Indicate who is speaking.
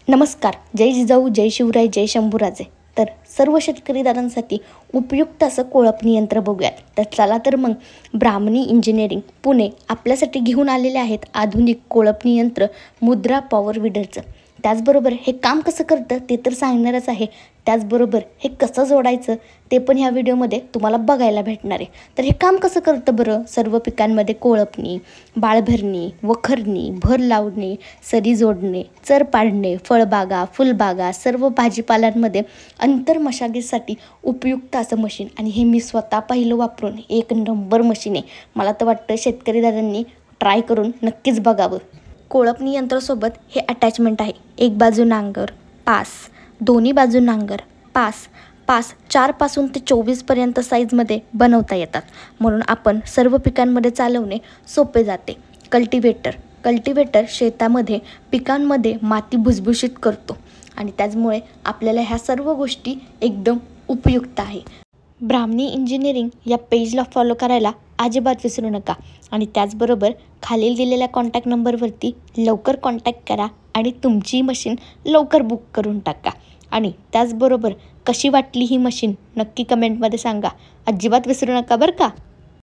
Speaker 1: नमस्कार. जय जिजाऊ, जय शिवराय, जय शंभूराजे. तर सर्व शेतकरी दादांसाठी उपयुक्त असं कोळपणी यंत्र बघूयात. तर चला तर मग ब्राह्मणी इंजिनिअरिंग पुणे आपल्यासाठी घेऊन आलेले आहेत आधुनिक कोळपणी यंत्र मुद्रा पॉवर विडरचं. त्याचबरोबर हे काम कसं करतं ते तर सांगणारच आहे. त्याचबरोबर हे कसं जोडायचं ते पण ह्या व्हिडिओमध्ये तुम्हाला बघायला भेटणार आहे. तर हे काम कसं करतं बरं? सर्व पिकांमध्ये कोळपणी, बाळभरणी, वखरणी, भर लावणे, सरी जोडणे, चर पाडणे, फळबागा, फुलबागा, सर्व भाजीपाल्यांमध्ये अंतर मशागतीसाठी उपयुक्त असं मशीन. आणि हे मी स्वतः पहिलं वापरून एक नंबर मशीन आहे. मला तर वाटतं शेतकरी दादांनी ट्राय करून नक्कीच बघावं. कोळपणी यंत्रासोबत हे अटॅचमेंट आहे. एक बाजू नांगर, पास, दोन्ही बाजू नांगर, पास 4 पासून ते 24 पर्यंत साईजमध्ये बनवता येतात. म्हणून आपण सर्व पिकांमध्ये चालवणे सोपे जाते. कल्टिवेटर शेतामध्ये पिकांमध्ये माती भुसभुशीत करतो आणि त्याचमुळे आपल्याला ह्या सर्व गोष्टी एकदम उपयुक्त आहे. ब्राह्मणी इंजिनिअरिंग या पेजला फॉलो करायला अजिबात विसरू नका. आणि त्याचबरोबर खालील दिलेल्या कॉन्टॅक्ट नंबरवरती लवकर कॉन्टॅक्ट करा आणि तुमची मशीन लवकर बुक करून टाका. आणि त्याचबरोबर कशी वाटली ही मशीन नक्की कमेंटमध्ये सांगा. अजिबात विसरू नका बरं का.